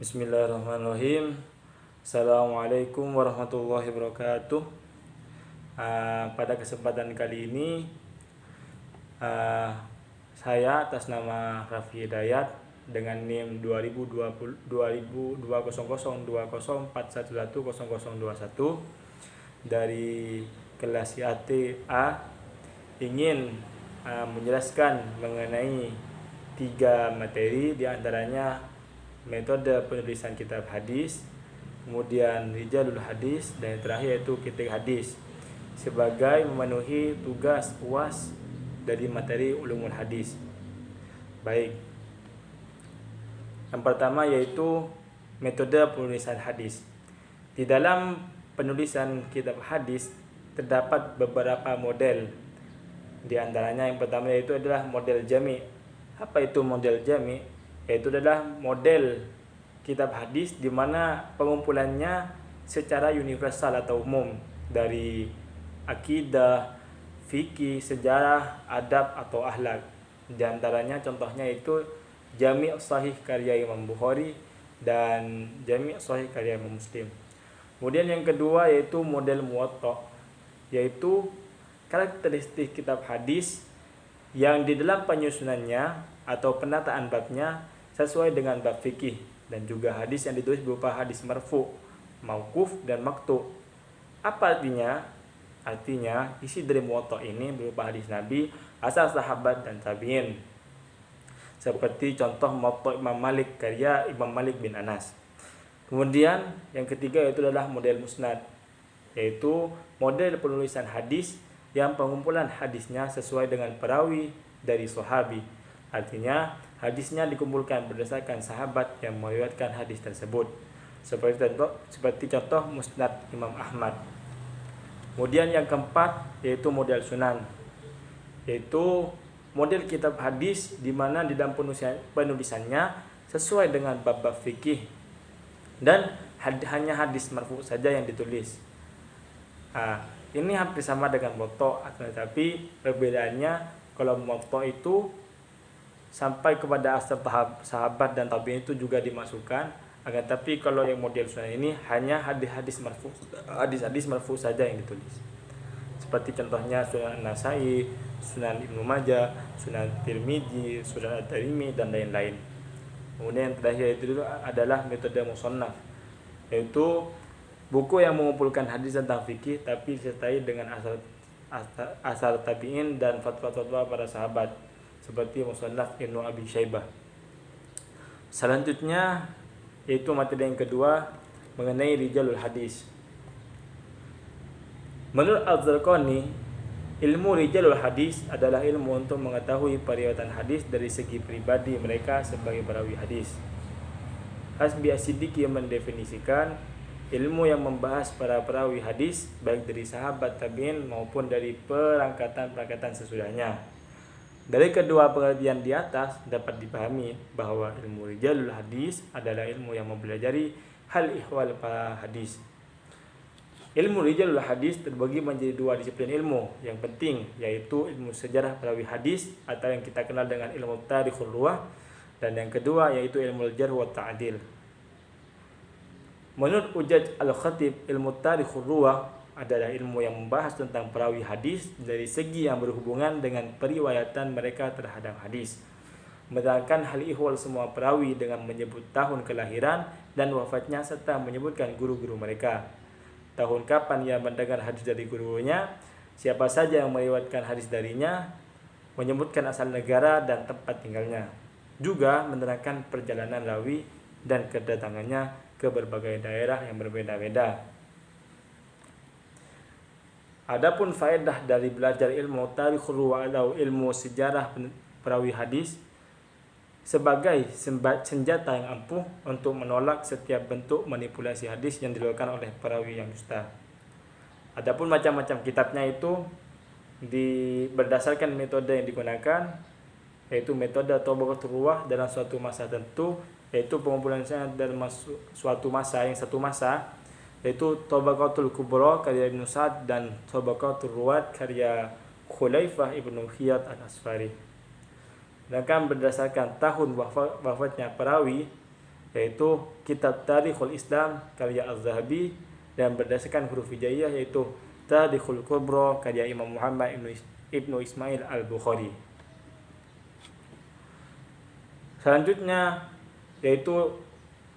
Bismillahirrahmanirrahim. Assalamualaikum warahmatullahi wabarakatuh. Pada kesempatan kali ini saya atas nama Raffi Hidayat dengan NIM 20202041110021 dari kelas IAT A ingin menjelaskan mengenai 3 materi, diantaranya metode penulisan kitab hadis, kemudian rijalul hadis, dan yang terakhir yaitu kitab hadis sebagai memenuhi tugas UAS dari materi ulumul hadis. Baik. Yang pertama yaitu metode penulisan hadis. Di dalam penulisan kitab hadis terdapat beberapa model. Di antaranya yang pertama yaitu adalah model jami'. Apa itu model jami'? Yaitu adalah model kitab hadis di mana pengumpulannya secara universal atau umum dari akidah, fikih, sejarah, adab atau akhlak. Di antaranya contohnya itu Jami' Sahih karya Imam Bukhari dan Jami' Sahih karya Imam Muslim. Kemudian yang kedua yaitu model Muwatta, yaitu karakteristik kitab hadis yang di dalam penyusunannya atau penataan babnya sesuai dengan bab fikih, dan juga hadis yang ditulis berupa hadis marfu, mauquf, dan maktu. Apa artinya? Artinya isi dari Muwatta ini berupa hadis Nabi, asal sahabat dan tabi'in. Seperti contoh Muwatta Imam Malik karya Imam Malik bin Anas. Kemudian yang ketiga yaitu adalah model musnad, yaitu model penulisan hadis yang pengumpulan hadisnya sesuai dengan perawi dari sahabi. Artinya hadisnya dikumpulkan berdasarkan sahabat yang meriwayatkan hadis tersebut. Seperti contoh Musnad Imam Ahmad. Kemudian yang keempat yaitu model sunan, yaitu model kitab hadis di mana di dalam penulisannya sesuai dengan bab-bab fikih dan hanya hadis marfu saja yang ditulis. Ini hampir sama dengan Muwatta, tetapi perbedaannya kalau Muwatta itu sampai kepada asal sahabat dan tabi'in itu juga dimasukkan, akan tapi kalau yang model sunan ini hanya hadis-hadis marfu saja yang ditulis. Seperti contohnya Sunan Nasai, Sunan Ibnu Majah, Sunan Tirmidzi, Sunan At-Tirmidzi, dan lain-lain. Kemudian yang terakhir itu adalah metode musannaf, yaitu buku yang mengumpulkan hadis tentang fikih tapi disertai dengan asar tabi'in dan fatwa-fatwa para sahabat, seperti Musannaf Ibnu Abi Syaibah. Selanjutnya yaitu materi yang kedua mengenai rijalul hadis. Menurut Az-Zarqani, ilmu rijalul hadis adalah ilmu untuk mengetahui periwayatan hadis dari segi pribadi mereka sebagai perawi hadis. Hasbi As-Siddiqi mendefinisikan ilmu yang membahas para perawi hadis baik dari sahabat tabi'in maupun dari perangkatan sesudahnya. Dari kedua pengertian di atas dapat dipahami bahwa ilmu rijalul hadis adalah ilmu yang mempelajari hal ihwal para hadis. Ilmu rijalul hadis terbagi menjadi 2 disiplin ilmu yang penting, yaitu ilmu sejarah perawi hadis atau yang kita kenal dengan ilmu tarikhul ruwah, dan yang kedua yaitu ilmu jarh wa ta'dil. Menurut Ujaj Al-Khatib, ilmu tarikhul ruwah adalah ilmu yang membahas tentang perawi hadis dari segi yang berhubungan dengan periwayatan mereka terhadap hadis, menerangkan hal ihwal semua perawi dengan menyebut tahun kelahiran dan wafatnya serta menyebutkan guru-guru mereka, tahun kapan ia mendengar hadis dari gurunya, siapa saja yang meriwayatkan hadis darinya, menyebutkan asal negara dan tempat tinggalnya, juga menerangkan perjalanan rawi dan kedatangannya ke berbagai daerah yang berbeda-beda. Adapun faedah dari belajar ilmu tarikhul ruwah atau ilmu sejarah perawi hadis sebagai senjata yang ampuh untuk menolak setiap bentuk manipulasi hadis yang dilakukan oleh perawi yang dusta. Adapun macam-macam kitabnya itu berdasarkan metode yang digunakan, yaitu metode tabaqatul ruwah dalam suatu masa tertentu, yaitu pengumpulannya dalam suatu masa yang satu masa, yaitu Tabaqatul Kubra karya Ibnu Sa'd dan Tabaqatul Ruwat karya Khulaifah Ibnu Khiyat Al-Asfari. Sedangkan berdasarkan tahun wafatnya perawi, yaitu Kitab Tarikhul Islam karya Az-Zahabi, dan berdasarkan huruf hijaiyah yaitu Tarikhul Kubra karya Imam Muhammad Ibnu Ismail Al-Bukhari. Selanjutnya yaitu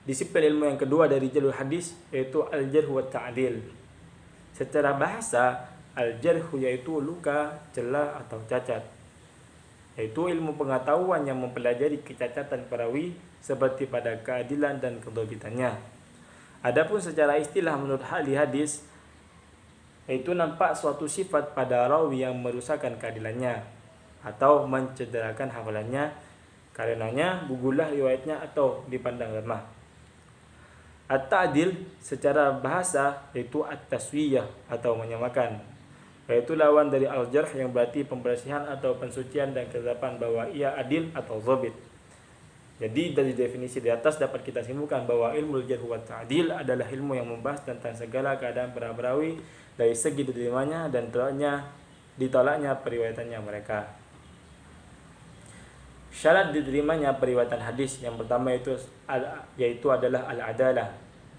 disiplin ilmu yang kedua dari jalur hadis, yaitu al-jarh wa ta'dil. Secara bahasa, al-jarh yaitu luka, celah atau cacat, yaitu ilmu pengetahuan yang mempelajari kecacatan perawi seperti pada keadilan dan kedhabitannya. Adapun secara istilah menurut ahli hadis, yaitu nampak suatu sifat pada rawi yang merusakkan keadilannya atau mencederakan hafalannya, karenanya gugurlah riwayatnya atau dipandang lemah. At-ta'dil secara bahasa yaitu at-taswiyah atau menyamakan, yaitu lawan dari al-jarh yang berarti pembersihan atau pensucian dan ketetapan bahwa ia adil atau dhabit. Jadi dari definisi di atas dapat kita simpulkan bahwa ilmu al-jarh wa ta'dil adalah ilmu yang membahas tentang segala keadaan para perawi dari segi diterimanya dan ditolaknya periwayatannya mereka. Syarat diterimanya periwayatan hadis yang pertama yaitu adalah al-adalah.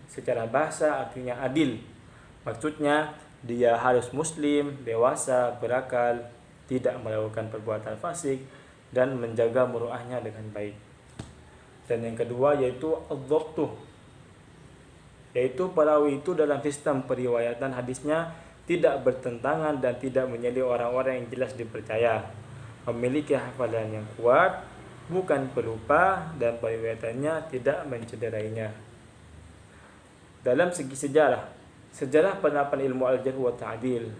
Secara bahasa artinya adil. Maksudnya dia harus muslim, dewasa, berakal, tidak melakukan perbuatan fasik, dan menjaga muruahnya dengan baik. Dan yang kedua yaitu ad-dhabtu, yaitu perawi itu dalam sistem periwayatan hadisnya tidak bertentangan dan tidak menjadi orang-orang yang jelas dipercaya, memiliki hafalan yang kuat, bukan pelupa, dan periwayatannya tidak mencederainya. Dalam segi sejarah penerapan ilmu al-jarh wa ta'dil,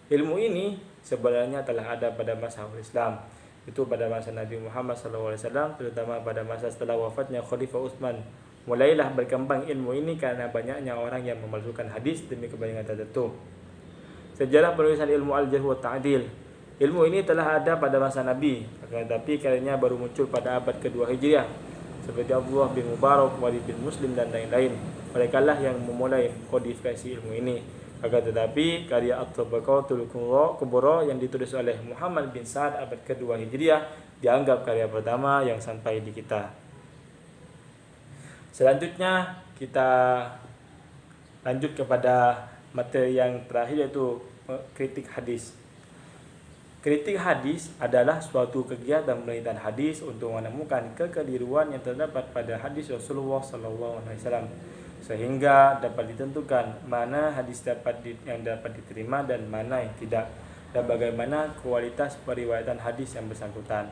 ilmu ini sebenarnya telah ada pada masa Islam, itu pada masa Nabi Muhammad SAW, terutama pada masa setelah wafatnya Khalifah Utsman. Mulailah berkembang ilmu ini karena banyaknya orang yang memalsukan hadis demi kepentingan tertentu. Sejarah penulisan ilmu al-jarh wa ta'dil, ilmu ini telah ada pada masa Nabi, tetapi karenanya baru muncul pada abad kedua Hijriah, seperti Abdullah bin Mubarak, Walid bin Muslim, dan lain-lain. Mereka lah yang memulai kodifikasi ilmu ini. Akan tetapi karya At-Tabaqatul Kubra yang ditulis oleh Muhammad bin Sa'ad abad kedua Hijriah dianggap karya pertama yang sampai di kita. Selanjutnya kita lanjut kepada materi yang terakhir, yaitu kritik hadis. Kritik hadis adalah suatu kegiatan penelitian hadis untuk menemukan kekeliruan yang terdapat pada hadis Rasulullah SAW, sehingga dapat ditentukan mana hadis yang dapat diterima dan mana yang tidak, dan bagaimana kualitas periwayatan hadis yang bersangkutan.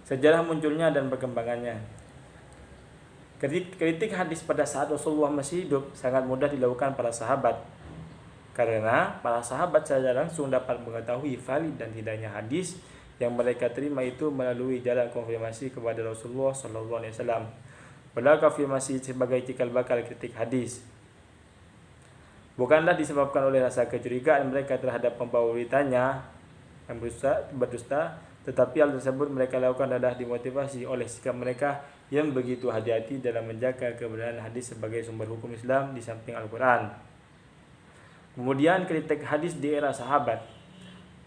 Sejarah munculnya dan perkembangannya. Kritik hadis pada saat Rasulullah masih hidup sangat mudah dilakukan para sahabat, karena para sahabat secara langsung dapat mengetahui valid dan tidaknya hadis yang mereka terima itu melalui jalan konfirmasi kepada Rasulullah SAW. Padahal konfirmasi sebagai cikal bakal kritik hadis bukanlah disebabkan oleh rasa kecurigaan mereka terhadap pembawa beritanya yang berdusta, tetapi hal tersebut mereka lakukan adalah dimotivasi oleh sikap mereka yang begitu hati-hati dalam menjaga kebenaran hadis sebagai sumber hukum Islam di samping Al-Quran. Kemudian kritik hadis di era sahabat.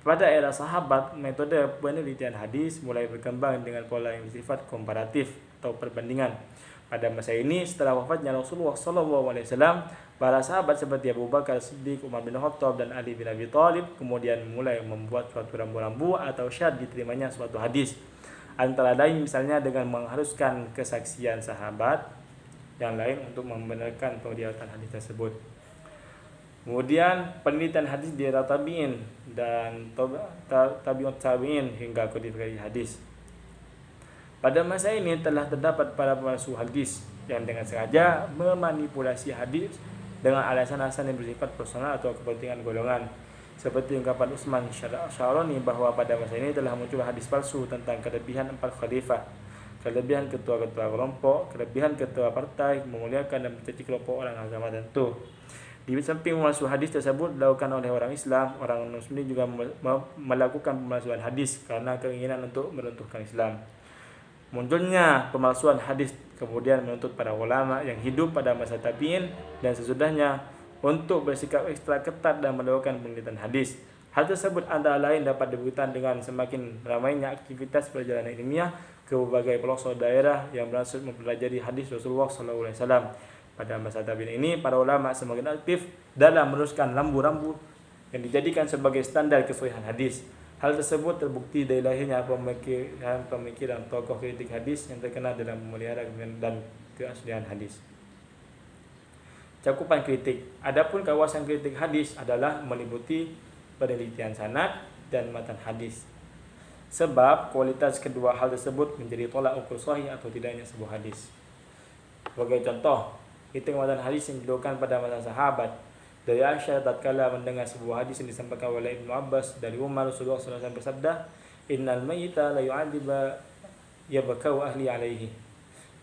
Pada era sahabat, metode penelitian hadis mulai berkembang dengan pola yang bersifat komparatif atau perbandingan. Pada masa ini, setelah wafatnya Rasulullah SAW, para sahabat seperti Abu Bakar Siddiq, Umar bin Khattab, dan Ali bin Abi Thalib kemudian mulai membuat suatu rambu-rambu atau syarat diterimanya suatu hadis. Antara lain misalnya dengan mengharuskan kesaksian sahabat yang lain untuk membenarkan periwayatan hadis tersebut. Kemudian penelitian hadis di era tabi'in dan tabi'ut tabi'in hingga kodifikasi hadis. Pada masa ini telah terdapat para pemalsu hadis yang dengan sengaja memanipulasi hadis dengan alasan-alasan yang bersifat personal atau kepentingan golongan. Seperti ungkapan Utsman Sya'rani bahwa pada masa ini telah muncul hadis palsu tentang kelebihan 4 khalifah, kelebihan ketua-ketua kelompok, kelebihan ketua partai, memuliakan dan mencaci kelompok orang agama tertentu. Di samping pemalsu hadis tersebut dilakukan oleh orang Islam, orang non-Muslim juga melakukan pemalsuan hadis karena keinginan untuk meruntuhkan Islam. Munculnya pemalsuan hadis kemudian menuntut para ulama yang hidup pada masa tabi'in dan sesudahnya untuk bersikap ekstra ketat dan melakukan penelitian hadis. Hal tersebut antara lain dapat dibuktikan dengan semakin ramainya aktivitas perjalanan ilmiah ke berbagai pelosok daerah yang bermaksud mempelajari hadis Rasulullah SAW. Pada masa tabi'in ini, para ulama semakin aktif dalam meneruskan rambu-rambu yang dijadikan sebagai standar kesahihan hadis. Hal tersebut terbukti dari lahirnya pemikiran tokoh kritik hadis yang terkenal dalam memelihara dan keaslian hadis. Cakupan kritik. Adapun kawasan kritik hadis adalah meliputi penelitian sanad dan matan hadis. Sebab kualitas kedua hal tersebut menjadi tolak ukur sahih atau tidaknya sebuah hadis. Sebagai contoh, kritik matan hadis yang dilakukan pada masa sahabat. Dari Aisyah tatkala mendengar sebuah hadis yang disampaikan oleh Ibnu Abbas dari Umar, Rasulullah SAW bersabda, "Innal mayyita la yu'adziba yabkau ahli alaihi."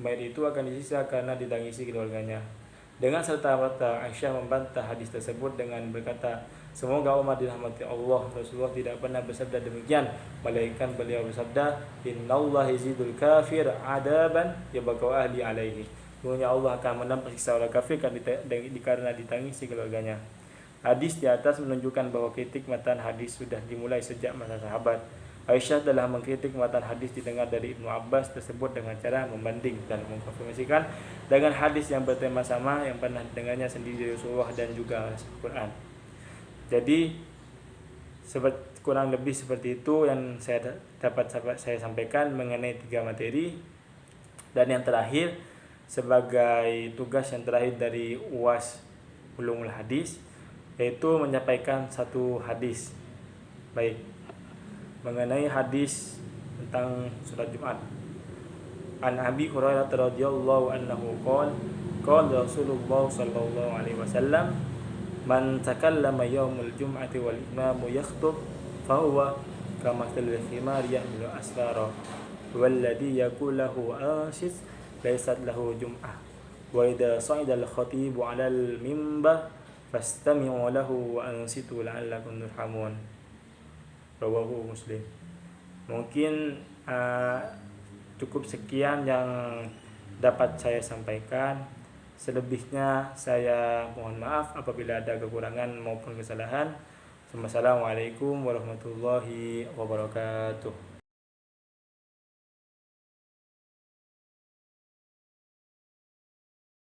Mayit itu akan disiksa karena ditangisi keluarganya. Dengan serta-merta Aisyah membantah hadis tersebut dengan berkata, "Semoga Umar dirahmati Allah. Rasulullah tidak pernah bersabda demikian. Melainkan beliau bersabda, Innallaha yazidul kafir adaban yabkau ahli alaihi." Sesungguhnya Allah akan menambah siksa orang kafir karena ditangisi keluarganya. Hadis di atas menunjukkan bahwa kritik matan hadis sudah dimulai sejak masa sahabat. Aisyah telah mengkritik matan hadis didengar dari Ibnu Abbas tersebut dengan cara membanding dan mengkonfirmasikan dengan hadis yang bertema sama yang pernah didengarnya sendiri dari Rasulullah dan juga Al-Quran. Jadi kurang lebih seperti itu yang saya sampaikan mengenai 3 materi. Dan yang terakhir, sebagai tugas yang terakhir dari UAS Ulumul Hadis, yaitu menyampaikan 1 hadis. Baik, mengenai hadis tentang sholat Jumat. An Abi Hurairah radhiyallahu anhu qala Rasulullah sallallahu alaihi wasallam, "Man takallama yaumul jum'ati wal imamu yakhthub fa huwa kamathal himar yahmilu asfara walladhi yaqulahu asis laysat lahu jum'ah wa idza sa'ida al-khatibu 'alal mimbar fastami'u lahu wa ansitu la'allakum turhamun." Rawahu Muslim. Mungkin cukup sekian yang dapat saya sampaikan. Selebihnya saya mohon maaf apabila ada kekurangan maupun kesalahan. Wassalamualaikum warahmatullahi wabarakatuh.